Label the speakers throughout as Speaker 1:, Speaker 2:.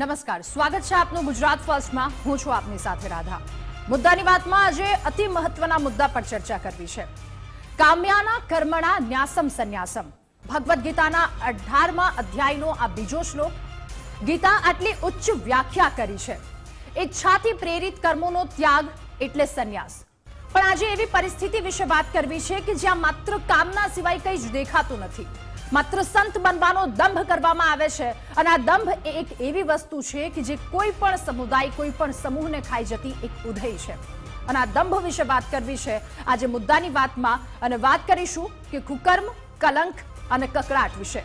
Speaker 1: નમસ્કાર, સ્વાગત છે આપનું ગુજરાત ફર્સ્ટમાં। હું છું આપની સાથે રાધા। મુદ્દાની વાતમાં આજે અતિ મહત્વના મુદ્દા પર ચર્ચા કરવી છે। કામ્યાના કર્મણા ન્યાસમ સંન્યાસમ, ભગવદ્ ગીતાના 18મા અધ્યાયનો આ બીજો શ્લોક। ગીતા આટલી ઉચ્ચ વ્યાખ્યા કરી છે। ઈચ્છાથી પ્રેરિત કર્મોનો ત્યાગ એટલે સંન્યાસ। પણ આજે એવી પરિસ્થિતિ વિશે વાત કરવી છે કે જ્યાં માત્ર કામના સિવાય કંઈ જ દેખાતું નથી। માત્ર સંત બનવાનો દંભ કરવામાં આવે છે અને આ દંભ એક એવી વસ્તુ છે કે જે કોઈ પણ સમુદાય, કોઈ પણ સમૂહને ખાઈ જતી એક ઉધઈ છે અને આ દંભ વિશે વાત કરવી છે આજે મુદ્દાની વાતમાં। અને વાત કરીશું કે કુકર્મ, કલંક અને કકળાટ વિશે।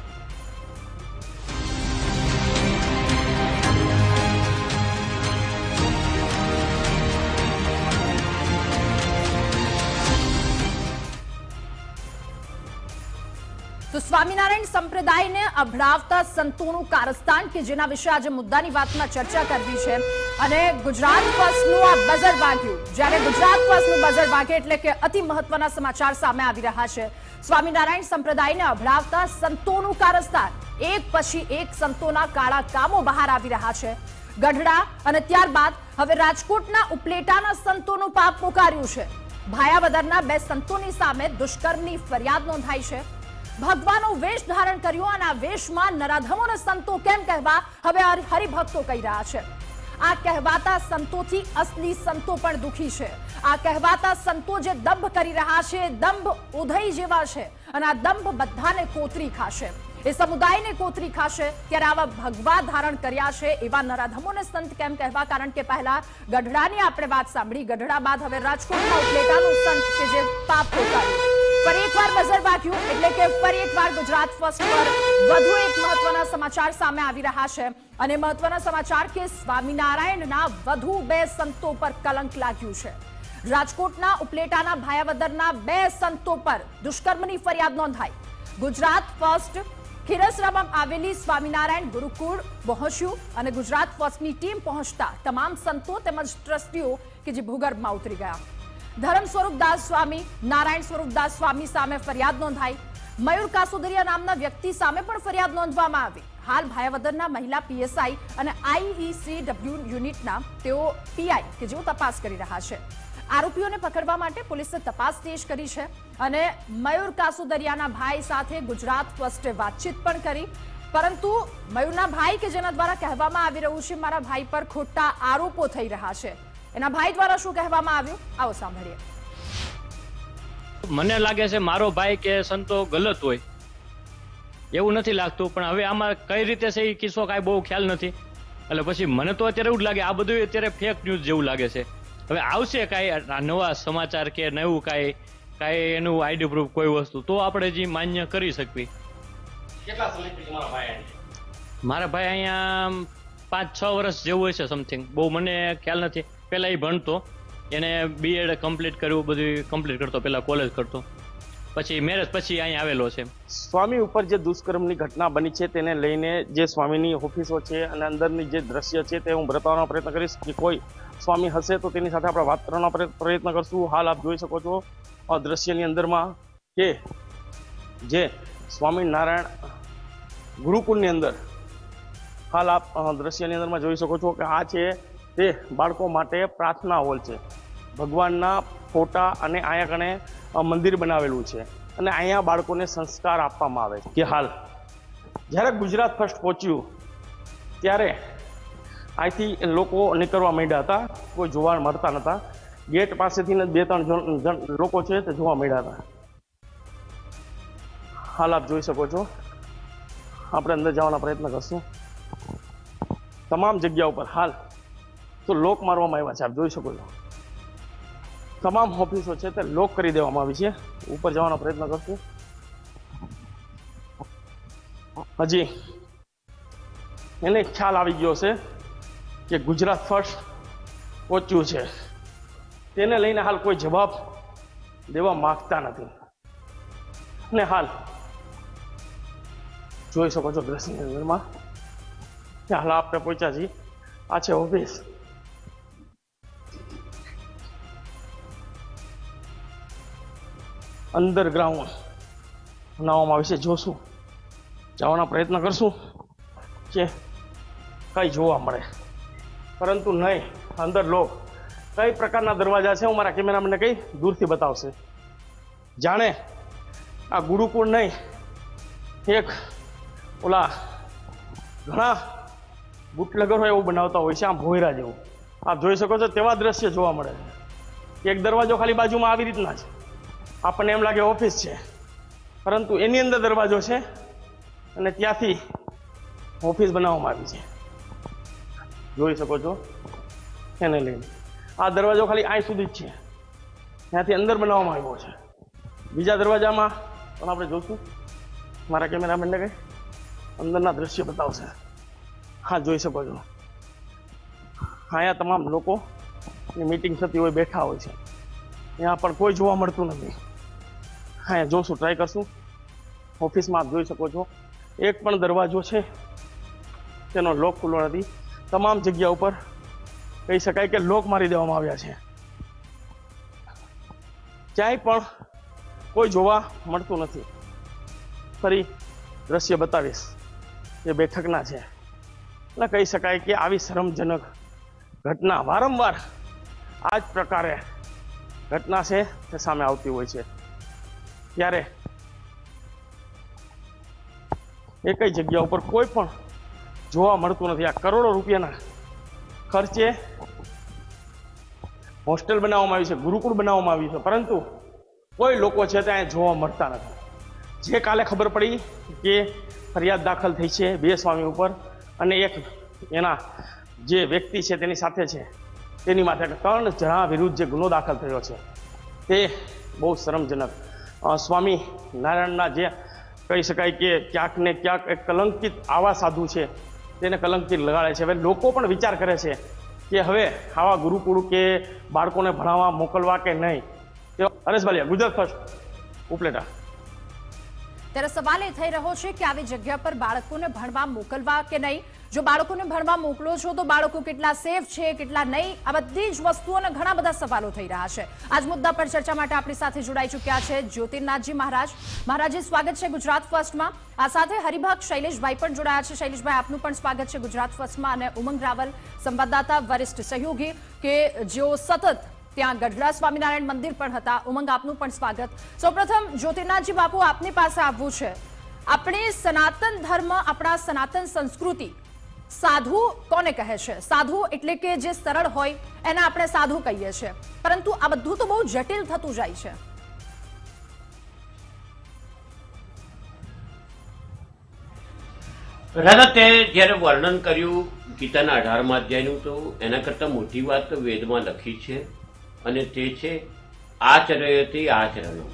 Speaker 1: તો સ્વામિનારાયણ સંપ્રદાયને અભડાવતા સંતોનું કારસ્તાન કે જેના વિશે આજે મુદ્દાની વાતમાં ચર્ચા કરવી છે। અને ગુજરાત ફર્સ્ટનું આ બઝર વાગ્યું। જ્યારે ગુજરાત ફર્સ્ટનું બઝર વાગે એટલે કે અતિ મહત્વના સમાચાર સામે આવી રહ્યા છે। સ્વામિનારાયણ સંપ્રદાયને અભડાવતા સંતોનું કારસ્તાન, એક પછી એક સંતોના કાળા કામો બહાર આવી રહ્યા છે। ગઢડા અને ત્યારબાદ હવે રાજકોટના ઉપલેટાના સંતોનું પાપ પોકાર્યું છે। ભાયાવદરના બે સંતોની સામે દુષ્કર્મની ફરિયાદ નોંધાઈ છે। ભગવાનનો વેશ ધારણ કર્યો અને આ વેશમાં નરાધમોને સંતો કેમ કહેવા હવે હરિભક્તો કહી રહ્યા છે। આ કહેવાતા સંતોથી અસલી સંતો પણ દુખી છે। આ કહેવાતા સંતો જે દંભ કરી રહ્યા છે, દંભ ઉધઈ જેવા છે અને આ દંભ બધાને કોતરી ખાશે, એ સમુદાયને કોતરી ખાશે। ત્યારે આવા ભગવા ધારણ કર્યા છે એવા નરાધમોને સંત કેમ કહેવા? કારણ કે પહેલા ગઢડાની આપણે વાત સાંભળી, ગઢડા બાદ હવે રાજકોટના ઉપલેટાનું સંત કે જે પાપ પોકાર્યું। ફરી એકવાર બઝર વાગ્યું એટલે કે ફરી એકવાર ગુજરાત ફર્સ્ટ પર વધુ એક મહત્વના સમાચાર સામે આવી રહ્યા છે અને મહત્વના સમાચાર કે સ્વામિનારાયણના વધુ બે સંતો પર કલંક લાગ્યું છે। રાજકોટના ઉપલેટાના ભાયાવદરના બે સંતો પર દુષ્કર્મની ફરિયાદ નોંધાઈ। ગુજરાત ફર્સ્ટ ખીરસરામાં આવેલી સ્વામિનારાયણ ગુરુકુળ પહોંચ્યું અને ગુજરાત ફર્સ્ટની ટીમ પહોંચતા તમામ સંતો તેમજ ટ્રસ્ટીઓ કે જે ભૂગર્ભમાં ઉતરી ગયા। ધર્મ સ્વરૂપદાસ સ્વામી, નારાયણ સ્વરૂપદાસ સ્વામી સામે ફરિયાદ નોંધાઈ। મયુર કાસુદરિયા નામના વ્યક્તિ સામે પણ ફરિયાદ નોંધવામાં આવી। હાલ ભાયાવદરના મહિલા પીએસઆઈ અને આઈઈસીડબ્લ્યુ યુનિટના તેઓ પીઆઈ કે જેઓ તપાસ કરી રહ્યા છે। આરોપીઓને પકડવા માટે પોલીસે તપાસ તેજ કરી છે અને મયુર કાસુદરિયાના ભાઈ સાથે ગુજરાત ફર્સ્ટે વાતચીત પણ કરી, પરંતુ મયુરના ભાઈ કે જેના દ્વારા કહેવામાં આવી રહ્યું છે મારા ભાઈ પર ખોટા આરોપો થઈ રહ્યા છે, એના ભાઈ દ્વારા શું કહેવામાં આવ્યું આવો સાંભળીએ।
Speaker 2: મને લાગે છે મારો ભાઈ કે સંતો ગલત હોય એવું નથી લાગતું, પણ હવે આમાં કઈ રીતે છે એ કિસ્સો કાંઈ બહુ ખ્યાલ નથી। એટલે પછી મને તો અત્યારે એવું જ લાગે આ બધું અત્યારે ફેક ન્યૂઝ જેવું લાગે છે। હવે આવશે કાંઈ નવા સમાચાર કે નવું કાંઈ એનું આઈડી પ્રૂફ કોઈ વસ્તુ તો આપણે જે માન્ય કરી શકવી।
Speaker 3: કેટલા સમયથી તમારા ભાઈ?
Speaker 2: મારા ભાઈ અહીંયા 5-6 વર્ષ જેવું હશે સમથિંગ, બહુ મને ખ્યાલ નથી। પહેલા એ ભણતો, એને બીએડ કમ્પ્લીટ કર્યું, બધું કમ્પ્લીટ કરતો, પહેલા કોલેજ કરતો, પછી મેરેજ પછી અહીંયા આવેલો છે।
Speaker 3: સ્વામી ઉપર જે દુષ્કર્મની ઘટના બની છે તેને લઈને જે સ્વામીની ઓફિસો છે અને અંદરની જે દ્રશ્ય છે તે હું બતાવવાનો પ્રયત્ન કરીશ કે કોઈ સ્વામી હશે તો તેની સાથે આપણે વાત કરવાનો પ્રયત્ન કરશું। હાલ આપ જોઈ શકો છો દ્રશ્યની અંદરમાં કે જે સ્વામિનારાયણ ગુરુકુળની અંદર હાલ આપ દ્રશ્યની અંદરમાં જોઈ શકો છો કે આ છે તે બાળકો માટે પ્રાર્થના હોલ છે। ભગવાનના ફોટા અને અહીંયા કણે મંદિર બનાવેલું છે અને અહીંયા બાળકોને સંસ્કાર આપવામાં આવે છે। કે હાલ જ્યારે ગુજરાત ફર્સ્ટ પહોંચ્યું ત્યારે અહીંથી લોકો નીકળવા માંડ્યા હતા, કોઈ જોવા મળતા નહોતા। ગેટ પાસેથી 2-3 જણ લોકો છે તે જોવા મળ્યા હતા। હાલ આપ જોઈ શકો છો, આપણે અંદર જવાના પ્રયત્ન કરશું। તમામ જગ્યા ઉપર હાલ તો લોક મારવામાં આવ્યા છે, આપ જોઈ શકો છો। તમામ ઓફિસો છે તે લોક કરી દેવામાં આવી છે। ઉપર જવાનો પ્રયત્ન કરશું। હજી એને ખ્યાલ આવી ગયો છે કે ગુજરાત ફર્સ્ટ પહોંચ્યું છે, તેને લઈને હાલ કોઈ જવાબ દેવા માંગતા નથી અને હાલ જોઈ શકો છો દ્રશ્યની અંદરમાં કે હાલ આપણે પહોંચ્યા છીએ। આ છે ઓફિસ। અંડરગ્રાઉન્ડ બનાવવામાં આવે છે, જોશું, જવાના પ્રયત્ન કરશું કે કંઈ જોવા મળે, પરંતુ નહીં. અંદર લોક કઈ પ્રકારના દરવાજા છે હું મારા કેમેરામેનને કઈ દૂરથી બતાવશે. જાણે આ ગુરુકુળ નહીં, એક ઓલા ઘણા બુટલેગરો એવું બનાવતા હોય છે, આમ ભોયરા જેવું. આપ જોઈ શકો છો તેવા દ્રશ્ય જોવા મળે છે. એક દરવાજો ખાલી બાજુમાં આવી રીતના છે, આપણને એમ લાગે ઓફિસ છે, પરંતુ એની અંદર દરવાજો છે અને ત્યાંથી ઓફિસ બનાવવામાં આવી છે. જોઈ શકો છો એને લઈને આ દરવાજો ખાલી અહીં સુધી જ છે, ત્યાંથી અંદર બનાવવામાં આવ્યો છે. બીજા દરવાજામાં પણ આપણે જોશું, મારા કેમેરામેનને કઈ અંદરના દ્રશ્ય બતાવશે. હા, જોઈ શકો છો અહીંયા તમામ લોકોની મીટિંગ થતી હોય, બેઠા હોય છે. ત્યાં પણ કોઈ જોવા મળતું નથી. અહીંયા જોશું, ટ્રાય કરશું. ઓફિસમાં આપ જોઈ શકો છો એક પણ દરવાજો છે તેનો લોક ખુલ્લો નથી. તમામ જગ્યા ઉપર કહી શકાય કે લોક મારી દેવામાં આવ્યા છે. ક્યાંય પણ કોઈ જોવા મળતું નથી. ફરી દ્રશ્ય બતાવીશ એ બેઠકના છે. એટલે કહી શકાય કે આવી શરમજનક ઘટના વારંવાર આ જ પ્રકારે ઘટના છે તે સામે આવતી હોય છે. ત્યારે એકય જગ્યા ઉપર કોઈ પણ જોવા મળતું નથી. આ કરોડો રૂપિયાના ખર્ચે હોસ્ટેલ બનાવવામાં આવી છે, ગુરુકુળ બનાવવામાં આવ્યું છે, પરંતુ કોઈ લોકો છે ત્યાં જોવા મળતા નથી. જે કાલે ખબર પડી કે ફરિયાદ દાખલ થઈ છે 2 સ્વામી ઉપર અને એક એના જે વ્યક્તિ છે તેની સાથે છે તેની માથે 3 જણા વિરુદ્ધ જે ગુનો દાખલ થયો છે તે બહુ શરમજનક. સ્વામી નારાયણના જે કહી શકાય કે ક્યાંક ને ક્યાંક એક કલંકિત આવા સાધુ છે તેને કલંકિત લગાડે છે. હવે લોકો પણ વિચાર કરે છે કે હવે આવા ગુરુકુળ કે બાળકોને ભણાવવા મોકલવા કે નહીં. હરેશ બાલિયા, ગુજરાત ફર્સ્ટ, ઉપલેટા.
Speaker 1: ત્યારે સવાલ એ થઈ રહ્યો છે કે આવી જગ્યા પર બાળકોને ભણવા મોકલવા કે નહીં. જો બાળકોને ભણવા મોકલો છો તો બાળકો કેટલા સેફ છે, કેટલા નહીં, આ બધી જ વસ્તુઓના ઘણા બધા સવાલો થઈ રહ્યા છે. આજ મુદ્દા પર ચર્ચા માટે આપણી સાથે જોડાઈ ચૂક્યા છે જ્યોતિર્નાથજી મહારાજ. મહારાજજી, સ્વાગત છે ગુજરાત ફર્સ્ટમાં. આ સાથે હરિભક્ત શૈલેષભાઈ પણ જોડાયા છે. શૈલેષભાઈ, આપનું પણ સ્વાગત છે ગુજરાત ફર્સ્ટમાં. અને ઉમંગ રાવલ, સંવાદદાતા, વરિષ્ઠ સહયોગી કે જેઓ સતત ત્યાં ગઢડા સ્વામિનારાયણ મંદિર પણ હતા. ઉમંગ, આપનું પણ સ્વાગત. સૌપ્રથમ જ્યોતિર્નાથજી બાપુ, આપની પાસે આવવું છે. આપણે સનાતન ધર્મ, આપણા સનાતન સંસ્કૃતિ, સાધુ કોને કહે છે? સાધુ એટલે કે જે સરળ હોય એને આપણે સાધુ કહીએ છીએ, પરંતુ આ બધું તો બહુ જટિલ થતું જાય છે.
Speaker 4: રાધા, તે જ્યારે વર્ણન કર્યું ગીતાના 18મા અધ્યાયનું, તો એના કરતાં મોટી વાત તો વેદમાં લખી છે અને તે છે આચરયતે આચરણમ.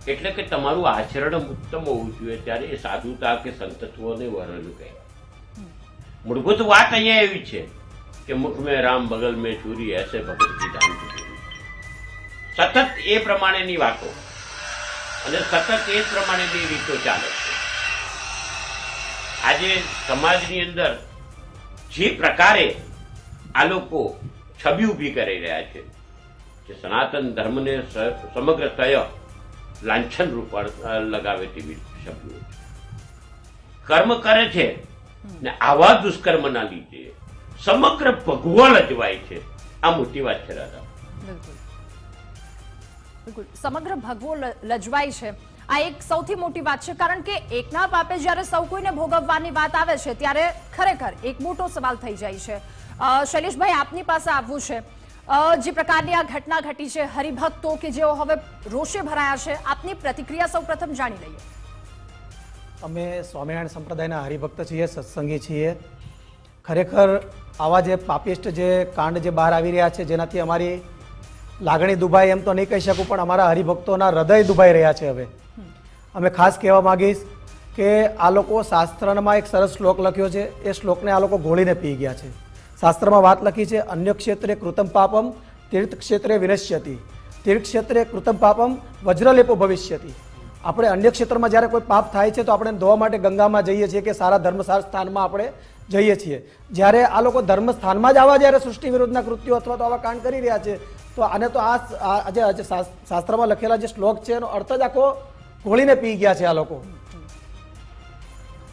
Speaker 4: એટલે કે તમારું આચરણ ઉત્તમ હોવું જોઈએ, ત્યારે એ સાધુતા કે સંતત્વને વર્ણન કહે. મૂળભૂત વાત અહીંયા એવી છે કે મુખ મેં રામ બગલ મેં ચૂરી એસે ભગત કી જાન ચૂરી. સતત એ પ્રમાણેની વાતો અને સતત એ પ્રમાણેની રીતો ચાલે છે. આજે સમાજની અંદર જે પ્રકારે આ લોકો છબી ઊભી કરી રહ્યા છે કે સનાતન ધર્મને સમગ્રતય લાંછન રૂપ લગાવે તેવી છબીઓ કર્મ કરે છે ને આવા દુષ્કર્મના લીધે સમગ્ર ભગવો લજવાય છે. આ મોટી વાત છે રાધા.
Speaker 1: બિલકુલ, સમગ્ર ભગવો લજવાય છે. આ એક સૌથી મોટી વાત છે, કારણ કે એકના પાપે જ્યારે સૌ કોઈને ભોગવવાની વાત આવે છે ત્યારે ખરેખર એક મોટો સવાલ થઈ જાય છે. શૈલેષભાઈ, આપની પાસે આવવું છે. જે પ્રકારની આ ઘટના ઘટી છે, હરિભક્તો કે જેઓ હવે રોષે ભરાયા છે, આપની પ્રતિક્રિયા સૌ પ્રથમ જાણી લઈએ.
Speaker 5: અમે સ્વામિનારાયણ સંપ્રદાયના હરિભક્ત છીએ, સત્સંગી છીએ. ખરેખર આવા જે પાપિષ્ટ જે કાંડ જે બહાર આવી રહ્યા છે, જેનાથી અમારી લાગણી દુભાઈ એમ તો નહીં કહી શકું, પણ અમારા હરિભક્તોના હૃદય દુભાઈ રહ્યા છે. હવે અમે ખાસ કહેવા માંગીશ કે આ લોકો શાસ્ત્રમાં એક સરસ શ્લોક લખ્યો છે, એ શ્લોકને આ લોકો ઘોળીને પી ગયા છે. શાસ્ત્રમાં વાત લખી છે, અન્ય ક્ષેત્રે કૃતમ પાપમ તીર્થ ક્ષેત્રે વિનશ્યતિ, તીર્થ ક્ષેત્રે કૃતમ પાપમ વજ્રલેપો ભવિષ્યતિ. આપણે અન્ય ક્ષેત્રમાં જ્યારે કોઈ પાપ થાય છે તો આપણે ધોવા માટે ગંગામાં જઈએ છીએ કે સારા ધર્મસાર સ્થાનમાં આપણે જઈએ છીએ. જ્યારે આ લોકો ધર્મ સ્થાનમાં જ આવા જ્યારે સૃષ્ટિ વિરુદ્ધના કૃત્યો અથવા તો આવા કાંડ કરી રહ્યા છે, તો આને તો આ જે શાસ્ત્રમાં લખેલા જે શ્લોક છે એનો અર્થ જ આખો ઘોળીને પી ગયા છે આ લોકો.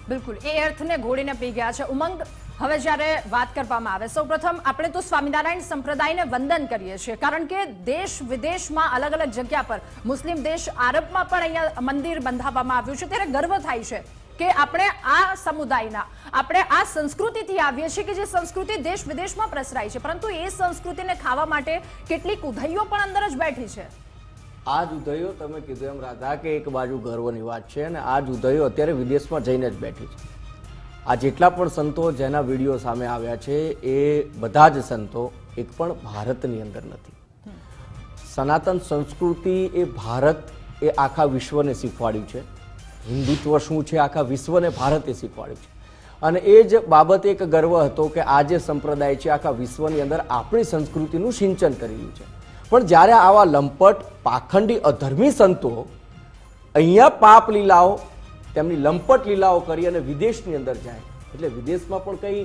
Speaker 1: બિલકુલ એ અર્થને ઘોડીને પી ગયા છે. ઉમંગ, હવે જ્યારે વાત કરવામાં આવે, સૌપ્રથમ આપણે તો સ્વામિનારાયણ સંપ્રદાયને વંદન કરીએ છીએ, કારણ કે દેશ વિદેશમાં અલગ અલગ જગ્યા પર, મુસ્લિમ દેશ આરબમાં પણ અહીંયા મંદિર બંધાવવામાં આવ્યું છે, ત્યારે ગર્વ થાય છે કે આપણે આ સમુદાયના, આપણે આ સંસ્કૃતિથી આવીએ છીએ કે જે સંસ્કૃતિ દેશ વિદેશમાં પ્રસરાય છે, પરંતુ એ સંસ્કૃતિને ખાવા માટે કેટલીક ઉધઈઓ પણ અંદર જ બેઠી છે.
Speaker 6: આ જ ઉદયો તમે કીધું એમ રાધા કે એક બાજુ ગર્વની વાત છે અને આ જ ઉદયો અત્યારે વિદેશમાં જઈને જ બેઠી છે. આ જેટલા પણ સંતો જેના વિડીયો સામે આવ્યા છે એ બધા જ સંતો એક પણ ભારતની અંદર નથી. સનાતન સંસ્કૃતિ એ ભારત એ આખા વિશ્વને શીખવાડ્યું છે. હિન્દુત્વ શું છે આખા વિશ્વને ભારતે શીખવાડ્યું છે. અને એ જ બાબતે એક ગર્વ હતો કે આ જે સંપ્રદાય છે આખા વિશ્વની અંદર આપણી સંસ્કૃતિનું સિંચન કરી રહ્યું છે. પણ જ્યારે આવા લંપટ પાખંડી અધર્મી સંતો અહીંયા પાપ લીલાઓ, તેમની લંપટ લીલાઓ કરી અને વિદેશની અંદર જાય, એટલે વિદેશમાં પણ કંઈ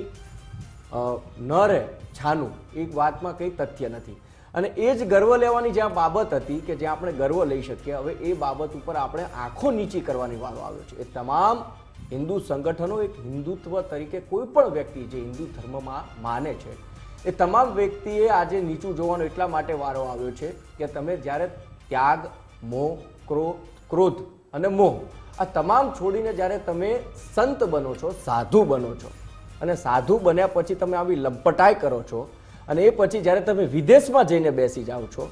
Speaker 6: ન રહે છાનું, એક વાતમાં કંઈ તથ્ય નથી. અને એ જ ગર્વ લેવાની જ્યાં બાબત હતી કે જ્યાં આપણે ગર્વ લઈ શકીએ, હવે એ બાબત ઉપર આપણે આંખો નીચી કરવાની વારો આવ્યો છે. એ તમામ હિન્દુ સંગઠનો, એક હિન્દુત્વ તરીકે કોઈ પણ વ્યક્તિ જે હિન્દુ ધર્મમાં માને છે એ તમામ વ્યક્તિએ આજે નીચું જોવાનો એટલા માટે વારો આવ્યો છે કે તમે જ્યારે ત્યાગ, મોહ, ક્રોધ અને મોહ આ તમામ છોડીને જ્યારે તમે સંત બનો છો, સાધુ બનો છો, અને સાધુ બન્યા પછી તમે આવી લંપટાઈ કરો છો, અને એ પછી જ્યારે તમે વિદેશમાં જઈને બેસી જાઓ છો,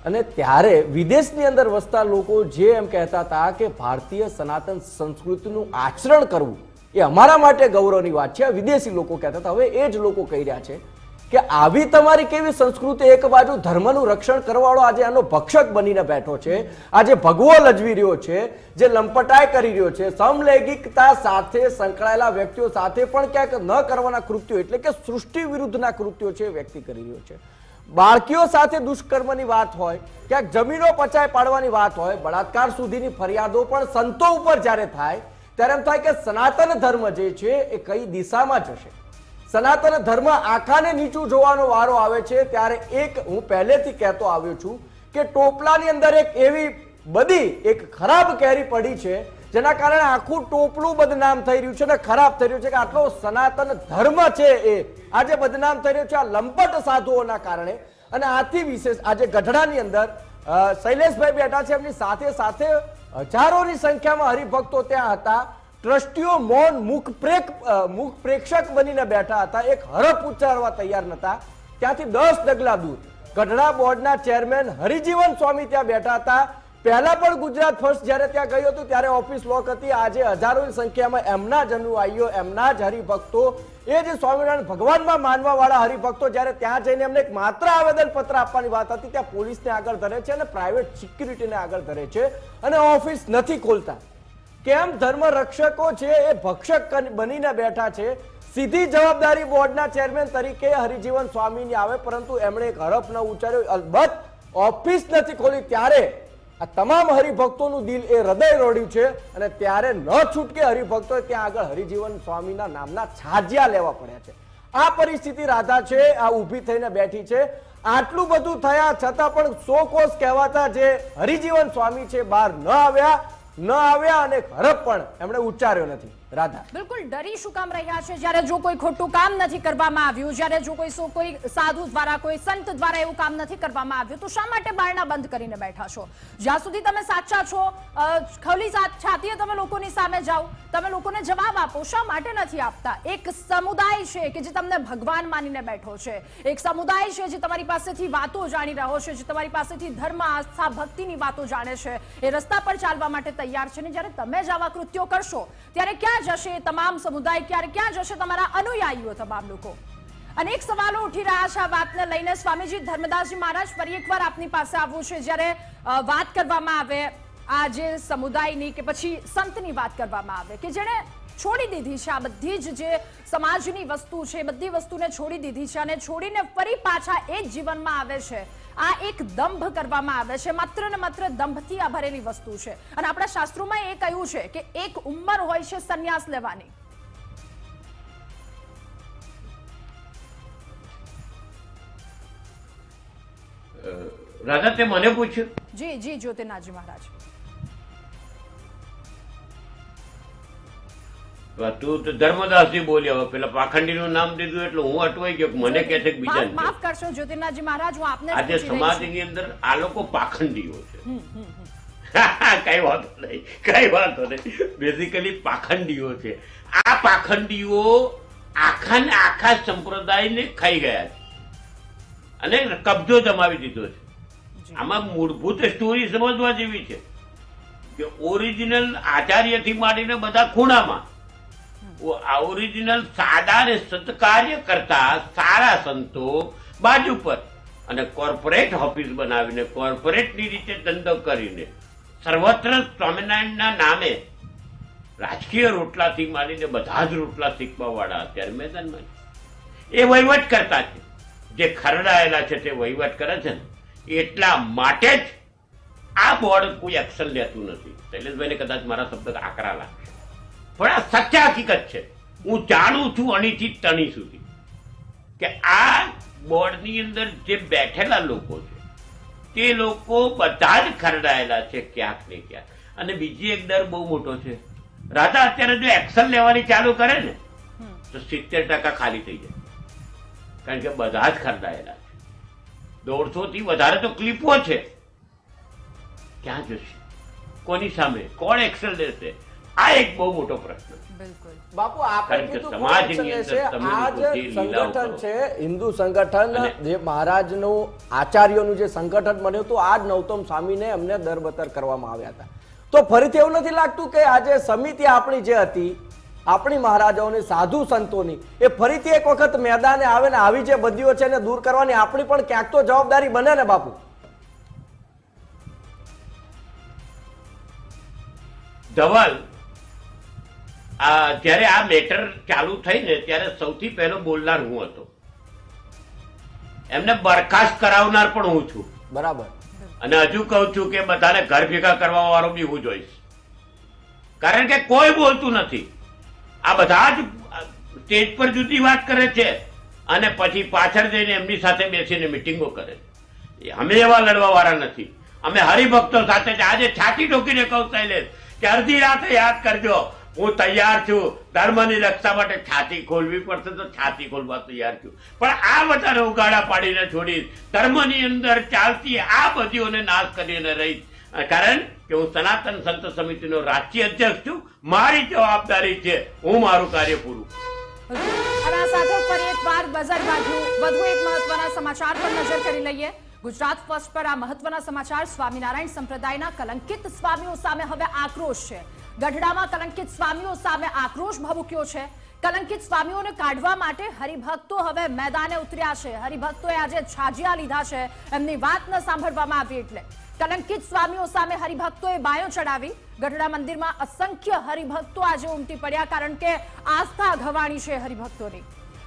Speaker 6: અને ત્યારે વિદેશની અંદર વસતા લોકો જે એમ કહેતા હતા કે ભારતીય સનાતન સંસ્કૃતિનું આચરણ કરવું એ અમારા માટે ગૌરવની વાત છે, વિદેશી લોકો કહેતા હતા. હવે એ જ લોકો કહી રહ્યા છે કે આવી તમારી કેવી સંસ્કૃતિ, એક બાજુ ધર્મનું રક્ષણ કરવાવાળો આજે આનો ભક્ષક બનીને બેઠો છે, આજે ભગવો લજવી રહ્યો છે, જે લંપટાઈ કરી રહ્યો છે, સમલૈંગિકતા સાથે સંકળાયેલા વ્યક્તિઓ સાથે પણ ક્યાંક ન કરવાના કૃત્યો, એટલે કે સૃષ્ટિ વિરુદ્ધના કૃત્યો છે એ વ્યક્તિ કરી રહ્યો છે. બાળકીઓ સાથે દુષ્કર્મની વાત હોય, ક્યાંક જમીનો પચાઈ પાડવાની વાત હોય, બળાત્કાર સુધીની ફરિયાદો પણ સંતો ઉપર જ્યારે થાય ત્યારે એમ થાય કે સનાતન ધર્મ જે છે એ કઈ દિશામાં જશે. સનાતન ધર્મ આખાને નીચું જોવાનો વારો આવે છે ત્યારે એક હું પહેલેથી કહેતો આવ્યો છું કે ટોપલાની અંદર એક એવી બધી એક ખરાબ કેરી પડી છે જેના કારણે આખું ટોપલું બદનામ થઈ રહ્યું છે અને ખરાબ થઈ રહ્યું છે કે આટલો સનાતન ધર્મ છે એ આજે બદનામ થઈ રહ્યો છે આ લંપટ સાધુઓના કારણે. અને આથી વિશેષ આજે ગઢડાની અંદર શૈલેષભાઈ બેઠા છે, એમની સાથે સાથે હજારોની સંખ્યામાં હરિભક્તો ત્યાં હતા. ટ્રસ્ટીઓ મૌન મુખ પ્રેક્ષક બનીને બેઠા હતા, એક હરફ ઉચ્ચારવા તૈયાર નતા. ત્યાંથી 10 ડગલા દૂર ગઢડા બોર્ડના ચેરમેન હરિજીવન સ્વામી ત્યાં બેઠા હતા. પહેલા પણ ગુજરાત ફર્સ્ટ જ્યારે ત્યાં ગયું હતું ત્યારે ઓફિસ લોક હતી. આજે હજારોની સંખ્યામાં એમના જ અનુયાયીઓ, એમના જ હરિભક્તો, એ જે સ્વામિનારાયણ ભગવાનમાં માનવા વાળા હરિભક્તો જ્યારે ત્યાં જઈને એમને એક માત્ર આવેદન પત્ર આપવાની વાત હતી, ત્યાં પોલીસને આગળ ધરે છે અને પ્રાઇવેટ સિક્યુરિટીને આગળ ધરે છે અને ઓફિસ નથી ખોલતા. કેમ ધર્મ રક્ષકો છે એ ભક્ષક બનીને બેઠા છે. સીધી જવાબદારી બોર્ડના ચેરમેન તરીકે હરિજીવન સ્વામીની આવે, પરંતુ એમણે એક હરફ ન ઉચ્ચાર્યો, અલબત્ત ઓફિસ નથી ખોલી. ત્યારે આ તમામ હરિભક્તોનું દિલ એ હૃદય રોડ્યું છે અને ત્યારે ન છૂટકે હરિભક્તો ત્યાં આગળ હરિજીવન સ્વામીના નામના છાજિયા લેવા પડ્યા છે. આ પરિસ્થિતિ રાધા છે આ ઊભી થઈને બેઠી છે. આટલું બધું થયા છતાં પણ સોકોસ કહેવાતા જે હરિજીવન સ્વામી છે બહાર ન આવ્યા અને હરફ પણ એમણે ઉચ્ચાર્યો નથી. રાધા,
Speaker 1: બિલકુલ ડરી શું કામ રહ્યા છે? જ્યારે જો કોઈ ખોટું કામ નથી કરવામાં આવ્યું, જ્યારે જો કોઈ સાધુ દ્વારા, કોઈ સંત દ્વારા એવું કામ નથી કરવામાં આવ્યું, તો શા માટે બારણા બંધ કરીને બેઠા છો? જ્યાં સુધી તમે સાચા છો, ખુલ્લી છાતીએ તમે લોકોની સામે જાઓ, તમે લોકોને જવાબ આપો. શા માટે નથી આપતા? એક સમુદાય છે કે જે તમને ભગવાન માનીને બેઠો છે, એક સમુદાય છે જે તમારી પાસેથી વાતો જાણી રહ્યો છે, જે તમારી પાસેથી ધર્મ, આસ્થા, ભક્તિની વાતો જાણે છે, એ રસ્તા પર ચાલવા માટે તૈયાર છે. ને જ્યારે તમે જ આવા કૃત્યો કરશો ત્યારે ક્યાં જશે તમામ સમુદાય? ક્યાં જશે તમારા અનુયાયીઓ, તમામ લોકો? અનેક સવાલો ઉઠી રહ્યા છે આ વાતને લઈને. સ્વામીજી ધર્મદાસજી મહારાજ, ફરી એકવાર આપની પાસે આવવું છે. જ્યારે વાત કરવામાં આવે આ જે સમુદાયની કે પછી સંતની વાત કરવામાં આવે કે જેણે છોડી દીધી છે આ બધી જ જે સમાજની વસ્તુ છે, બધી વસ્તુને છોડી દીધી છે અને છોડીને ફરી પાછા એ જ જીવનમાં આવે છે, આ એક દંભ કરવામાં આવે છે. માત્ર ને માત્ર દંભથી આ ભરેલી વસ્તુ છે. અને આપણા શાસ્ત્રોમાં એ કહ્યું છે કે એક ઉંમર હોય છે સંન્યાસ લેવાની.
Speaker 4: રાધા, તે મને પૂછ્યું?
Speaker 1: જી જી જ્યોતિનાથજી મહારાજ.
Speaker 4: તું તો ધર્મદાસજી બોલ્યો, હવે પેલા પાખંડીનું નામ દીધું એટલે હું અટવાઈ ગયો કે મને કહે છે કે બીજાને કહે.
Speaker 1: માફ કરશો જ્યોતિર્નાથજી મહારાજ, હું આપને જ
Speaker 4: આજે
Speaker 1: પૂછી રહી છું.
Speaker 4: સમાજની અંદર આ લોકો પાખંડીઓ છે. કઈ વાંધો નહીં બેઝિકલી પાખંડીઓ છે. આ પાખંડીઓ આખા ને આખા સંપ્રદાયને ખાઈ ગયા છે અને કબજો જમાવી દીધો છે. આમાં મૂળભૂત સ્ટોરી સમજવા જેવી છે કે ઓરિજિનલ આચાર્યથી માંડીને બધા ખૂણામાં આ ઓરિજિનલ સાદા ને સત્કાર્ય કરતા સારા સંતો બાજુ પર અને કોર્પોરેટ ઓફિસ બનાવીને કોર્પોરેટની રીતે ધંધો કરીને સર્વત્ર સ્વામિનારાયણના નામે રાજકીય રોટલાથી માંડીને બધા જ રોટલા શીખવા વાળા અત્યારે મેદાનમાં છે. એ વહીવટ કરતા છે, જે ખરડાયેલા છે તે વહીવટ કરે છે ને એટલા માટે જ આ બોર્ડ કોઈ એક્શન લેતું નથી. શૈલેષભાઈને કદાચ મારા શબ્દ આકરા લાગશે પણ આ સચ્ચા હકીકત છે. હું જાણું છું અણીથી તણી સુધી કે આ બોર્ડની અંદર જે બેઠેલા લોકો છે તે લોકો બધા જ ખરડાયેલા છે ક્યાંક ને ક્યાંક. અને બીજી એક ડર બહુ મોટો છે, રાધા અત્યારે જો એક્શન લેવાની ચાલુ કરે ને તો 70% ખાલી થઈ જાય, કારણ કે બધા જ ખરડાયેલા છે. 150 થી વધારે તો ક્લિપો છે. ક્યાં જશે, કોની સામે કોણ એક્શન લેશે, આ એક બહુ મોટો પ્રશ્ન છે.
Speaker 1: બિલકુલ.
Speaker 6: બાપુ આપણે
Speaker 4: કારણ કે
Speaker 6: કીધું
Speaker 4: સમાજની
Speaker 6: કોણ
Speaker 4: અંદર
Speaker 6: છે?
Speaker 4: તમે
Speaker 6: આ
Speaker 4: લોકો
Speaker 6: જે
Speaker 4: જે લીલાઓ
Speaker 6: સંગઠન
Speaker 4: કરો.
Speaker 6: છે, હિન્દુ સંગઠન,
Speaker 4: અને-
Speaker 6: જે મહારાજનું આચાર્યોનું જે સંગઠન બન્યું હતું, આ જ નૌતમ સ્વામીને અમને દરબતર કરવામાં આવ્યા હતા. તો ફરીથી એવું નથી લાગતું કે આજે સમિતિ આપણી જે હતી, આપણી મહારાજાઓની, સાધુ સંતોની, એ ફરીથી એક વખત મેદાને આવે ને આવી જે બદીઓ છે એને દૂર કરવાની આપણી પણ ક્યાંક તો જવાબદારી બને ને બાપુ?
Speaker 4: ધવલ, જ્યારે આ મેટર ચાલુ થઈ ને ત્યારે સૌથી પહેલો બોલનાર હું હતો. એમને બરખાસ્ત કરાવનાર પણ હું છું
Speaker 6: બરાબર.
Speaker 4: અને હજુ કહું છું કે બધાને ઘર ભેગા કરવા વાળો બી હું જોઈશ, કારણ કે કોઈ બોલતું નથી. આ બધા જ સ્ટેજ પર જુદી વાત કરે છે અને પછી પાછળ જઈને એમની સાથે બેસીને મિટિંગો કરે છે. અમે એવા લડવા વાળા નથી. અમે હરિભક્તો સાથે જ આજે છાતી ઠોકીને કહું શૈલેષ કે અડધી રાતે યાદ કરજો, હું તૈયાર છું. ધર્મની રક્ષા માટે છાતી ખોલવી પડશે તો છાતી ખોલવા તૈયાર છું, પણ આ બધાને ઉગાડા પાડીને છોડીશ. ધર્મની અંદર ચાલતી આ બધીઓને નાશ કરીને રહીશ, કારણ કે હું સનાતન સંત સમિતિનો રાષ્ટ્રીય અધ્યક્ષ છું. મારી જવાબદારી છે, હું મારું કાર્ય પૂરું.
Speaker 1: અને આ સાથે ફરી એકવાર બઝર વાગ્યું. વધુ એક મહત્વના સમાચાર પર નજર કરી લઈએ. ગુજરાત ફર્સ્ટ પર આ મહત્વના સમાચાર. સ્વામિનારાયણ સંપ્રદાયના કલંકિત સ્વામીઓ સામે હવે આક્રોશ છે. ગઢડામાં કલંકિત સ્વામીઓ સામે આક્રોશ ભભૂક્યો છે. કલંકિત સ્વામીઓને કાઢવા માટે હરિભક્તો હવે મેદાને ઉતર્યા છે. હરિભક્તોએ આજે છાજિયા લીધા છે. એમની વાત ન સાંભળવામાં આવી એટલે કલંકિત સ્વામીઓ સામે હરિભક્તોએ બાયો ચડાવી. ગઢડા મંદિરમાં અસંખ્ય હરિભક્તો આજે ઉમટી પડ્યા, કારણ કે આસ્થા ઘવાણી છે હરિભક્તોની.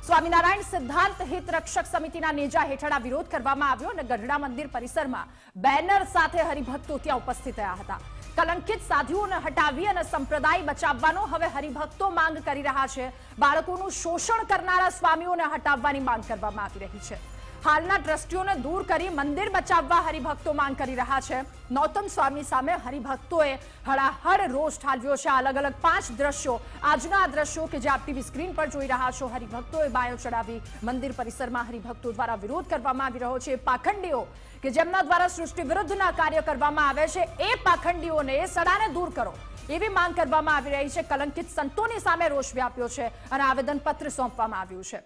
Speaker 1: સ્વામિનારાયણ સિદ્ધાંત હિત રક્ષક સમિતિના નેજા હેઠળ આ વિરોધ કરવામાં આવ્યો અને ગઢડા મંદિર પરિસરમાં બેનર સાથે હરિભક્તો ત્યાં ઉપસ્થિત રહ્યા હતા. કલંકિત સાધુઓને હટાવી અને સંપ્રદાય બચાવવાનો હવે હરિભક્તો માંગ કરી રહ્યા છે. બાળકોનું શોષણ કરનારા સ્વામીઓને હટાવવાની માંગ કરવામાં આવી રહી છે. હાલના ટ્રસ્ટીઓને દૂર કરી મંદિર બચાવવા હરિભક્તો માંગ કરી રહ્યા છે. નૌતમ સ્વામી સામે હરિભક્તોએ હળાહળ રોષ ઠાલવ્યો છે. અલગ અલગ 5 દ્રશ્યો, આજના આ દ્રશ્યો કે જે આપ ટીવી સ્ક્રીન પર જોઈ રહ્યા છો, હરિભક્તોએ બાયો ચડાવી મંદિર પરિસરમાં હરિભક્તો દ્વારા વિરોધ કરવામાં આવી રહ્યો છે. પાખંડીઓ કે જેમના દ્વારા સૃષ્ટિ વિરુદ્ધના કાર્ય કરવામાં આવે છે, એ પાખંડીઓને, એ સડાને દૂર કરો એવી માંગ કરવામાં આવી રહી છે. કલંકિત સંતોની સામે રોષ વ્યાપ્યો છે અને આવેદનપત્ર સોંપવામાં આવ્યું છે.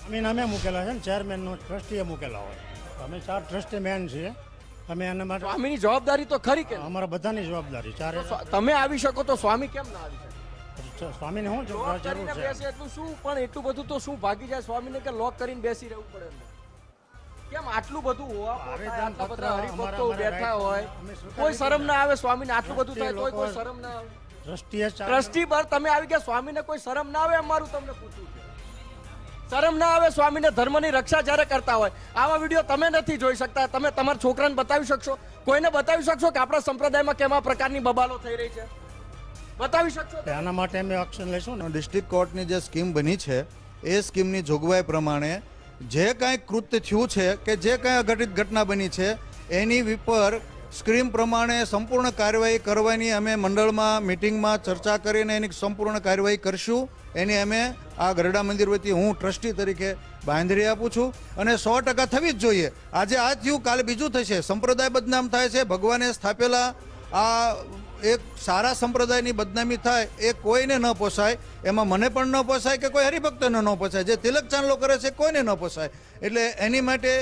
Speaker 7: અમે નામે મૂકેલા છે ને, ચેરમેનનો ટ્રસ્ટીએ મૂકેલા હોય. અમે 4 ટ્રસ્ટી મેન છીએ. અમે એના માટે
Speaker 6: સ્વામીની જવાબદારી તો ખરી કે
Speaker 7: અમારા બધાની જવાબદારી ચારે.
Speaker 6: તમે આવી શકો તો સ્વામી કેમ ના આવી શકે?
Speaker 7: સ્વામીને શું જરૂર
Speaker 6: કરીને
Speaker 7: છે?
Speaker 6: બેસે એટલું શું, પણ એટલું બધું તો શું ભાગી જાય સ્વામીને કે લોક કરીને બેસી રહેવું પડે એમને? કેમ આટલું બધું હોવા
Speaker 7: આવેદન
Speaker 6: આટલા
Speaker 7: પત્ર
Speaker 6: બધા હરિભક્તો
Speaker 7: અમારા
Speaker 6: બેઠા
Speaker 7: right
Speaker 6: હોય,
Speaker 7: અમે સ્વીકારી
Speaker 6: કોઈ શરમ ના આવે સ્વામીને આટલું બધું
Speaker 7: ટ્રસ્ટી
Speaker 6: થાય તોય કોઈ
Speaker 7: લોકો-
Speaker 6: શરમ ના આવે?
Speaker 7: ટ્રસ્ટીએ
Speaker 6: ટ્રસ્ટી પર તમે આવી ગયા, સ્વામીને કોઈ શરમ ના આવે? અમારું તમને પૂછવું છે. શરમ ના આવે સ્વામીને ધર્મની રક્ષા જ્યારે કરતા હોય? આવા વિડીયો તમે નથી જોઈ શકતા? તમે તમારા છોકરાને બતાવી શકશો? કોઈને બતાવી શકશો કે આપણા સંપ્રદાયમાં કેવા પ્રકારની બબાલો થઈ રહી છે? બતાવી શકશો?
Speaker 7: એના માટે અમે એક્શન લઈશું ને.
Speaker 8: ડિસ્ટ્રિક્ટ કોર્ટની જે સ્કીમ બની છે એ સ્કીમની જોગવાઈ પ્રમાણે જે કાંઈ કૃત્ય થયું છે કે જે કાંઈ અઘટિત ઘટના બની છે એની વિપર સ્કીમ પ્રમાણે સંપૂર્ણ કાર્યવાહી કરવાની અમે મંડળમાં મિટિંગમાં ચર્ચા કરીને એની સંપૂર્ણ કાર્યવાહી કરશું. એની અમે આ ગરડા મંદિર વતી હું ટ્રસ્ટી તરીકે બાંધરી આપું છું અને 100% થવી જ જોઈએ. આજે આ થયું, કાલે બીજું થશે. સંપ્રદાય બદનામ થાય છે. ભગવાને સ્થાપેલા આ એક સારા સંપ્રદાયની બદનામી થાય એ કોઈને ન પોસાય. એમાં મને પણ ન પોસાય કે કોઈ હરિભક્તને ન પોસાય. જે તિલક ચાંદલો કરે છે કોઈને ન પોસાય. એટલે એની માટે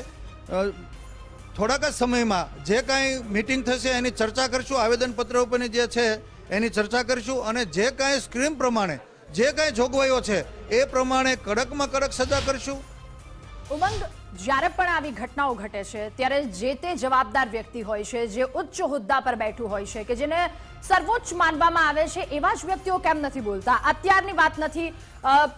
Speaker 8: થોડાક જ સમયમાં જે કાંઈ મિટિંગ થશે એની ચર્ચા કરશું. આવેદનપત્ર ઉપરની જે છે એની ચર્ચા કરીશું અને જે કાંઈ સ્કીમ પ્રમાણે જે કાંઈ જોગવાઈઓ છે એ પ્રમાણે કડકમાં કડક સજા કરીશું.
Speaker 1: ઉમંગ, જ્યારે પણ આવી ઘટનાઓ ઘટે છે ત્યારે જે તે જવાબદાર વ્યક્તિ હોય છે, જે ઉચ્ચ હોદ્દા પર બેઠું હોય છે, કે જેને સર્વોચ્ચ માનવામાં આવે છે, એવા જ વ્યક્તિઓ કેમ નથી બોલતા? અત્યારની વાત નથી,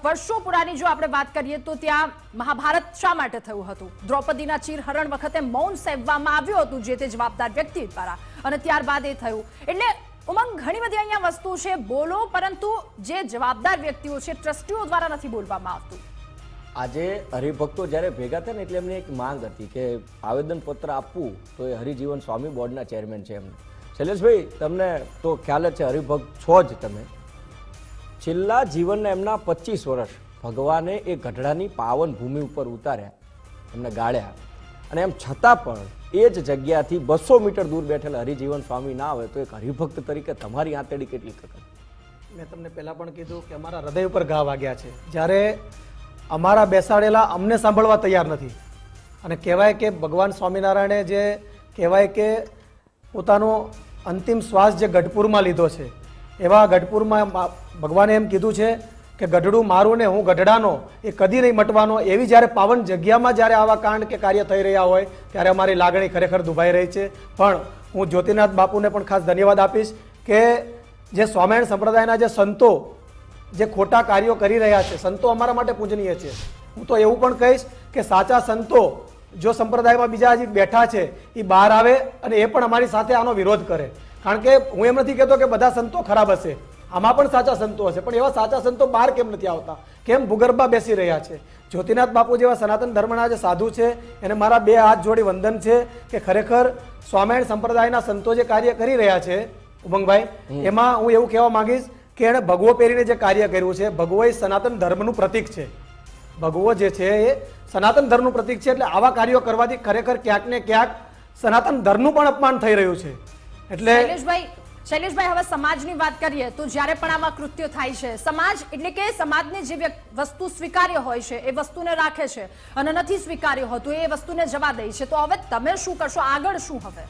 Speaker 1: વર્ષો પુરાની જો આપણે વાત કરીએ તો ત્યાં મહાભારત શા માટે થયું હતું? દ્રૌપદીના ચીરહરણ વખતે મૌન સેવવામાં આવ્યું હતું જે તે જવાબદાર વ્યક્તિ દ્વારા, અને ત્યારબાદ એ થયું. એટલે ઉમંગ, ઘણી બધી અહીંયા વસ્તુ છે, બોલો, પરંતુ જે જવાબદાર વ્યક્તિઓ છે ટ્રસ્ટીઓ દ્વારા નથી બોલવામાં આવતું.
Speaker 6: આજે હરિભક્તો જ્યારે ભેગા થયા ને એટલે એમની એક માંગ હતી કે આવેદનપત્ર આપવું તો એ હરિજીવન સ્વામી બોર્ડના ચેરમેન છે એમને. શૈલેષભાઈ, તમને તો ખ્યાલ જ છે, હરિભક્ત છો જ તમે. છેલ્લા જીવનના એમના 25 વર્ષ ભગવાને એ ગઢડાની પાવન ભૂમિ ઉપર ઉતાર્યા, એમને ગાળ્યા, અને એમ છતાં પણ એ જ જગ્યાથી 200 મીટર દૂર બેઠેલા હરિજીવન સ્વામી ના આવે તો એક હરિભક્ત તરીકે તમારી આંતેડી કેટલી કકડ?
Speaker 5: મેં તમને પહેલાં પણ કીધું કે અમારા હૃદય ઉપર ઘા વાગ્યા છે. જ્યારે અમારા બેસાડેલા અમને સાંભળવા તૈયાર નથી. અને કહેવાય કે ભગવાન સ્વામિનારાયણે જે કહેવાય કે પોતાનો અંતિમ શ્વાસ જે ગઢપુરમાં લીધો છે, એવા ગઢપુરમાં ભગવાને એમ કીધું છે કે ગઢડું મારું ને હું ગઢડાનો, એ કદી નહીં મટવાનો. એવી જ્યારે પાવન જગ્યામાં જ્યારે આવા કાંડ કે કાર્ય થઈ રહ્યા હોય ત્યારે અમારી લાગણી ખરેખર દુભાઈ રહી છે. પણ હું જ્યોતિનાથ બાપુને પણ ખાસ ધન્યવાદ આપીશ કે જે સ્વામિનારાયણ સંપ્રદાયના જે સંતો જે ખોટા કાર્યો કરી રહ્યા છે, સંતો અમારા માટે પૂજનીય છે. હું તો એવું પણ કહીશ કે સાચા સંતો જો સંપ્રદાયમાં બીજા હજી બેઠા છે એ બહાર આવે અને એ પણ અમારી સાથે આનો વિરોધ કરે. કારણ કે હું એમ નથી કહેતો કે બધા સંતો ખરાબ હશે, આમાં પણ સાચા સંતો હશે, પણ એવા સાચા સંતો બહાર કેમ નથી આવતા? કેમ ભૂગર્ભમાં બેસી રહ્યા છે? જ્યોતિનાથ બાપુ જેવા સનાતન ધર્મના જે સાધુ છે એને મારા 2 હાથ જોડી વંદન છે કે ખરેખર સ્વામિનારાયણ સંપ્રદાયના સંતો જે કાર્ય કરી રહ્યા છે ઉમંગભાઈ, એમાં હું એવું કહેવા માંગીશ કે એણે ભગવો પહેરીને જે કાર્ય કર્યું છે, ભગવો એ સનાતન ધર્મનું પ્રતીક છે. ભગવો જે છે એ સનાતન ધર્મનું પ્રતીક છે. એટલે આવા કાર્યો કરવાથી ખરેખર ક્યાંક ને ક્યાંક સનાતન ધર્મનું પણ અપમાન થઈ રહ્યું છે. એટલે
Speaker 1: શૈલેષભાઈ, હવે સમાજની વાત કરીએ તો જ્યારે પણ આવા કૃત્યો થાય છે, સમાજ એટલે કે સમાજને જે વસ્તુ સ્વીકાર્ય હોય છે એ વસ્તુને રાખે છે અને નથી સ્વીકાર્ય હોતું એ વસ્તુને જવા દે છે. તો હવે તમે શું કરશો? આગળ શું? હવે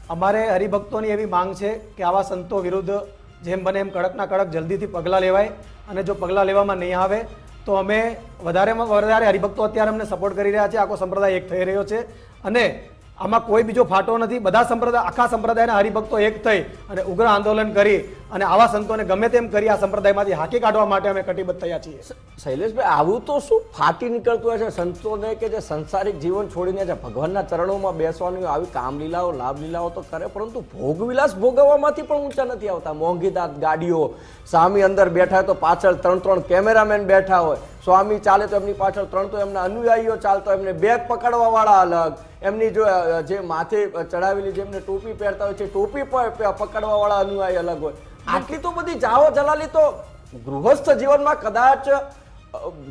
Speaker 5: અમારે હરિભક્તોની એવી માંગ છે કે આવા સંતો વિરુદ્ધ જેમ બને એમ કડકના કડક જલ્દીથી પગલાં લેવાય, અને જો પગલાં લેવામાં નહીં આવે તો અમે વધારેમાં વધારે હરિભક્તો અત્યારે અમને સપોર્ટ કરી રહ્યા છે. આખો સંપ્રદાય એક થઈ રહ્યો છે અને આમાં કોઈ બીજો ફાટો નથી. બધા સંપ્રદાય, આખા સંપ્રદાયના હરિભક્તો એક થઈ અને ઉગ્ર આંદોલન કરી અને આવા સંતોને ગમે તેમ કરી આ સંપ્રદાયમાંથી હાકી કાઢવા માટે અમે કટિબદ્ધ થયા છીએ.
Speaker 6: શૈલેષભાઈ, આવું તો શું ફાટી નીકળતું હોય છે સંતોને કે જે સંસારિક જીવન છોડીને જે ભગવાનના ચરણોમાં બેસવાની આવી કામલીલાઓ, લાભલીલાઓ તો કરે, પરંતુ ભોગવિલાસ ભોગવવામાંથી પણ ઊંચા નથી આવતા. મોંઘીદાર ગાડીઓ, સ્વામી અંદર બેઠા તો પાછળ 3 કેમેરામેન બેઠા હોય, સ્વામી ચાલે તો એમની પાછળ 3 તો એમના અનુયાયીઓ ચાલતો, એમને બેગ પકડવા વાળા અલગ, એમની જે માથે ચડાવેલી જેમને ટોપી પહેરતા હોય છે ટોપી પકડવા વાળા અનુયાયી અલગ હોય. આટલી તો બધી જાઓ જલાલી તો ગૃહસ્થ જીવનમાં કદાચ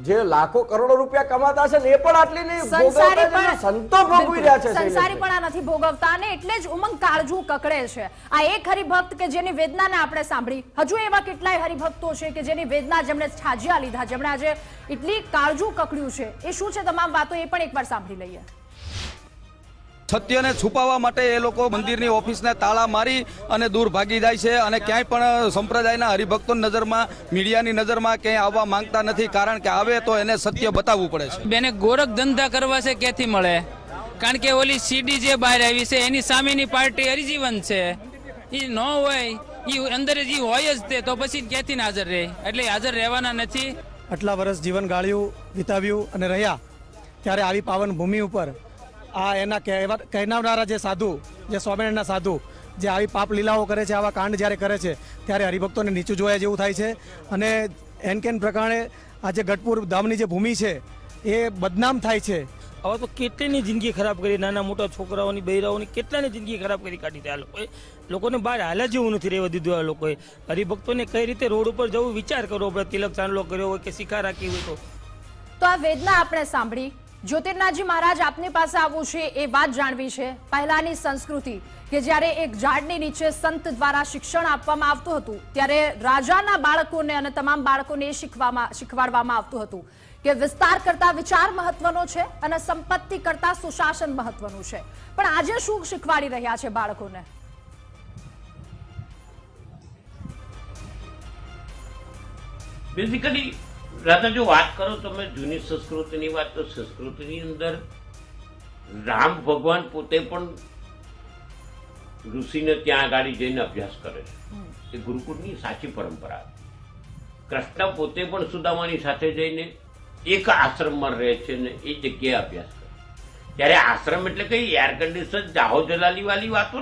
Speaker 6: જે લાખો કરોડો રૂપિયા કમાતા છે ને એ પણ આટલી નહીં ભોગવતા, સંતો ભોગવી રહ્યા છે.
Speaker 1: સંસારી પણ આ નથી ભોગવતા અને એટલે જ ઉમંગ કાળજુ કકડે છે. આ એક હરિભક્ત કે જેની વેદનાને આપણે સાંભળી, હજુ એવા કેટલાય હરિભક્તો છે કે જેની વેદના જેમણે છાજ્યા લીધા, જેમણે આજે એટલી કાળજુ કકડ્યું છે. એ શું છે તમામ વાતો એ પણ એકવાર સાંભળી લઈએ.
Speaker 9: સત્યને છુપાવવા માટે એ લોકો મંદિરની ઓફિસને તાળા મારી અને દૂર ભાગી જાય છે અને ક્યાંય પણ સંપ્રદાયના હરિભક્તોની નજરમાં, મીડિયાની નજરમાં ક્યાંય આવવા માંગતા નથી. કારણ કે આવે તો એને સત્ય બતાવવું પડે છે.
Speaker 10: બેને ગોરખ ધંધા કરવા છે ક્યાંથી મળે? કારણ કે ઓલી સીડી જે બહાર આવી છે એની સામેની પાર્ટી હરિજીવન છે. એ ન હોય, એ અંદર જે હોય જ તે તો પછી ક્યાંથી હાજર રહે? એટલે હાજર રહેવાના નથી.
Speaker 5: આટલા વર્ષ જીવન ગાળ્યું, વિતાવ્યું અને રહ્યા, ત્યારે આવી પાવન ભૂમિ ઉપર આ એના કહેનારા જે સાધુ, જે સ્વામિનારાયણના સાધુ જે આવી પાપ લીલાઓ કરે છે, આવા કાંડ જ્યારે કરે છે ત્યારે હરિભક્તોને નીચું જોયા જેવું થાય છે. અને એન કેન પ્રકારે આ જે ગઢપુર ધામની જે ભૂમિ છે એ બદનામ થાય છે.
Speaker 11: હવે તો કેટલીની જિંદગી ખરાબ કરી, નાના મોટા છોકરાઓની બૈરાઓની કેટલાની જિંદગી ખરાબ કરી કાઢી છે આ લોકોએ. લોકોને બહાર હાલ્યા જેવું નથી રહેવા દીધું આ લોકોએ. હરિભક્તોને કઈ રીતે રોડ ઉપર જવું વિચાર કરો, આપણે તિલક ચાંદલો કર્યો હોય કે શિખા રાખી હોય
Speaker 1: તો આ વેદના આપણે સાંભળી. જ્યોતિર્નાથજી મહારાજ આપની પાસે આવવું છે એ વાત જાણવી છે. પહેલાની સંસ્કૃતિ કે જ્યારે એક ઝાડની નીચે સંત દ્વારા શિક્ષણ આપવામાં આવતું હતું, ત્યારે રાજાના બાળકોને અને તમામ બાળકોને એ શીખવાડવામાં આવતું હતું કે વિસ્તાર કરતા વિચાર મહત્વનો છે અને સંપત્તિ કરતા સુશાસન મહત્વનું છે. પણ આજે શું શીખવાડી રહ્યા છે બાળકોને?
Speaker 4: બેઝિકલી રાધા, જો વાત કરો તમે જૂની સંસ્કૃતિની વાત, તો સંસ્કૃતિની અંદર રામ ભગવાન પોતે પણ ઋષિને ત્યાં આગળ જઈને અભ્યાસ કરે છે. એ ગુરુકુળની સાચી પરંપરા. કૃષ્ણ પોતે પણ સુદામાની સાથે જઈને એક આશ્રમમાં રહે છે ને એ જગ્યાએ અભ્યાસ કરે. ત્યારે આશ્રમ એટલે કઈ એર કન્ડિશન જાહો જલાલી વાળી વાતો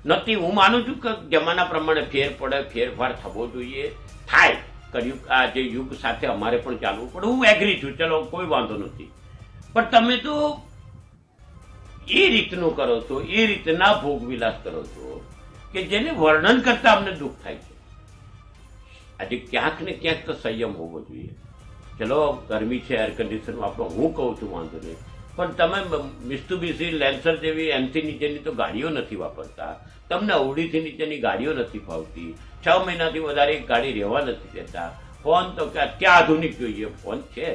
Speaker 4: નથી. હું માનું છું કે જમાના પ્રમાણે ફેર પડે, ફેરફાર થવો જોઈએ, થાય. કર્યું આ જે યુગ સાથે અમારે પણ ચાલવું પડે, હું એગ્રી છું, ચલો કોઈ વાંધો નથી. પણ તમે તો એ રીતનું કરો છો, એ રીતના ભોગ વિલાસ કરો છો કે જેને વર્ણન કરતા અમને દુઃખ થાય છે. આજે ક્યાંક ને ક્યાંક તો સંયમ હોવો જોઈએ. ચલો ગરમી છે, એર કન્ડિશન વાપરો, હું કહું છું વાંધો નહીં, પણ તમે મિસ્ટુબિશી લેન્સર જેવી એમથી નીચેની તો ગાડીઓ નથી વાપરતા. તમને અવડીથી નીચેની ગાડીઓ નથી ફાવતી. 6 મહિનાથી વધારે એક ગાડી રહેવા નથી દેતા. ફોન તો ક્યાં આધુનિક જોઈએ, ફોન છે,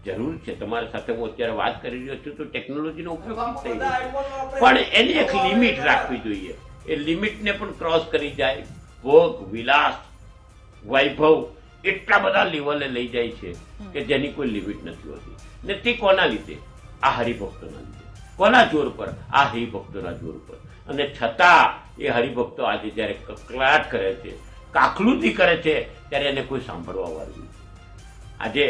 Speaker 4: જરૂર છે. તમારી સાથે હું અત્યારે વાત કરી રહ્યો છું તો ટેકનોલોજીનો ઉપયોગ થઈ રહ્યો, પણ એની એક લિમિટ રાખવી જોઈએ. એ લિમિટને પણ ક્રોસ કરી જાય, ભોગ વિલાસ વૈભવ એટલા બધા લેવલે લઈ જાય છે કે જેની કોઈ લિમિટ નથી હોતી. ને તે કોના લીધે? આ હરિભક્તોના લીધે. કોના જોર પર? આ હરિભક્તોના જોર પર. અને છતાં એ હરિભક્તો આજે જયારે કકળાટ કરે છે, કાકલુતી કરે છે, ત્યારે એને કોઈ સાંભળવા વાળું. આજે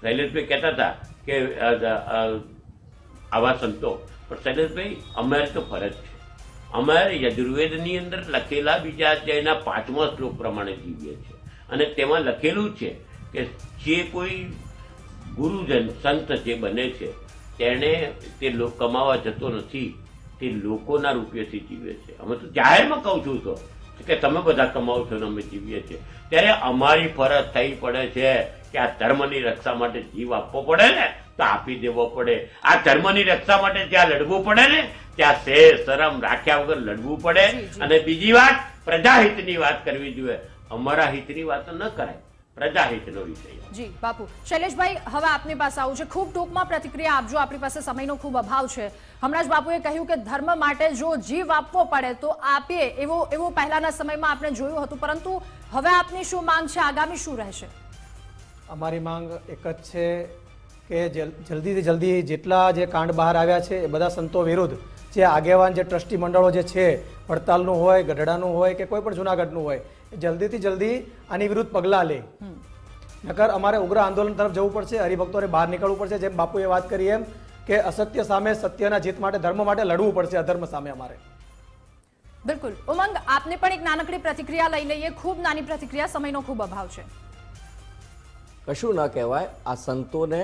Speaker 4: શૈલેષભાઈ કહેતા હતા કે આવા સંતો, પણ શૈલેષભાઈ અમારે તો ફરજ છે. અમારે યજુર્વેદની અંદર લખેલા બીજા અધ્યાયના 5મા શ્લોક પ્રમાણે જીવીએ છીએ અને તેમાં લખેલું છે કે જે કોઈ ગુરુજન સંત જે બને છે તેને તે કમાવા જતો નથી, તે લોકોના રૂપિયાથી જીવે છે. અમે તો જાહેરમાં કહું છું તો કે તમે બધા કમાવો છો ને અમે જીવીએ છીએ. ત્યારે અમારી ફરજ થઈ પડે છે કે આ ધર્મની રક્ષા માટે જીવ આપવો પડે ને તો આપી દેવો પડે. આ ધર્મની રક્ષા માટે જ્યાં લડવું પડે ને ત્યાં શરમ રાખ્યા વગર લડવું પડે. અને બીજી વાત, પ્રજાહિતની વાત કરવી જોઈએ. અમારા હિતની વાતો ન કરાય, પ્રજાહિતનો વિષય.
Speaker 1: જી બાપુ. શૈલેષભાઈ, હવે આપની પાસે આવું છે, ખૂબ ટૂંકમાં પ્રતિક્રિયા આપજો, આપણી પાસે સમયનો ખૂબ અભાવ છે. હમણાં જ બાપુએ કહ્યું કે ધર્મ માટે જો જીવ આપવો પડે તો આપીએ, એવું પહેલાના સમયમાં આપણે જોયું હતું, પરંતુ હવે આપની શું માંગ છે? આગામી શું રહેશે?
Speaker 5: અમારી માંગ એક જ છે કે જલ્દીથી જલ્દી જેટલા જે કાંડ બહાર આવ્યા છે એ બધા સંતો વિરુદ્ધ જે આગેવાન જે ટ્રસ્ટી મંડળો જે છે, વડતાલનું હોય, ગઢડાનું હોય કે કોઈ પણ જુનાગઢનું હોય, જલ્દીથી જલ્દી આની વિરુદ્ધ પગલાં લે. નકર અમારે ઉગ્ર આંદોલન તરફ જવું પડશે, હરિભક્તોને બહાર નીકળવું પડશે. જેમ બાપુએ વાત કરી એમ કે અસત્ય સામે સત્યના જીત માટે, ધર્મ માટે લડવું પડશે, અધર્મ સામે અમારે.
Speaker 1: બિલકુલ. ઉમંગ, આપને પણ એક નાનકડી પ્રતિક્રિયા લઈ લઈએ, ખૂબ નાની પ્રતિક્રિયા, સમયનો ખૂબ અભાવ છે.
Speaker 6: કશું ન કહેવાય. આ સંતોને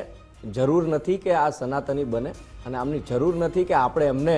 Speaker 6: જરૂર નથી કે આ સનાતની બને અને આમની જરૂર નથી કે આપણે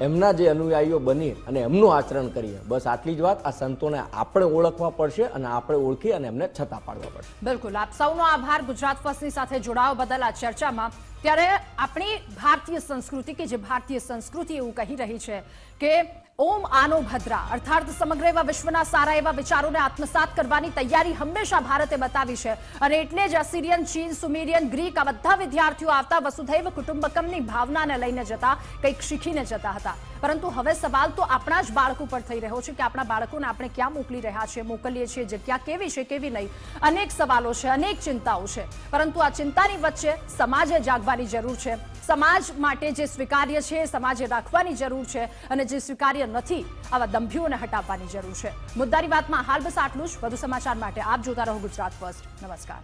Speaker 6: એમના જે અનુયાયીઓ બની અને એમનું આચરણ કરીએ. બસ આટલી જ વાત. આ સંતોને આપણે ઓળખવા પડશે અને આપણે ઓળખી અને એમને છતા પાડવા પડશે.
Speaker 1: બિલકુલ. આપ સૌનો આભાર ગુજરાત ફર્સ્ટની સાથે જોડાવા બદલ આ ચર્ચામાં. ત્યારે આપણી ભારતીય સંસ્કૃતિ કે જે ભારતીય સંસ્કૃતિ એવું કહી રહી છે કે ઓમ આનો ભદ્રા, અર્થાત સમગ્ર એવા વિશ્વના સારા એવા વિચારોને આત્મસાત કરવાની તૈયારી હંમેશા ભારતે બતાવી છે. અને એટલે જ અસિરિયન, ચીન, સુમેરિયન, ગ્રીક આ બધા વિદ્યાર્થીઓ આવતા વસુધૈવ કુટુંબકમની ભાવનાને લઈને જતા, કંઈક શીખીને જતા હતા. પરંતુ હવે સવાલ તો આપણા જ બાળકો પર થઈ રહ્યો છે કે આપણા બાળકોને આપણે ક્યાં મોકલી રહ્યા છીએ, મોકલીએ છીએ, જગ્યા કેવી છે, કેવી નહીં. અનેક સવાલો છે, અનેક ચિંતાઓ છે. પરંતુ આ ચિંતાની વચ્ચે સમાજે જાગવાની જરૂર છે. સમાજ માટે જે સ્વીકાર્ય છે સમાજે રાખવાની જરૂર છે અને જે સ્વીકાર્ય નથી આવા દંભીઓને હટાવવાની જરૂર છે. મુદ્દાની વાતમાં હાલ બસ આટલું જ. વધુ સમાચાર માટે આપ જોતા રહો ગુજરાત ફર્સ્ટ. નમસ્કાર.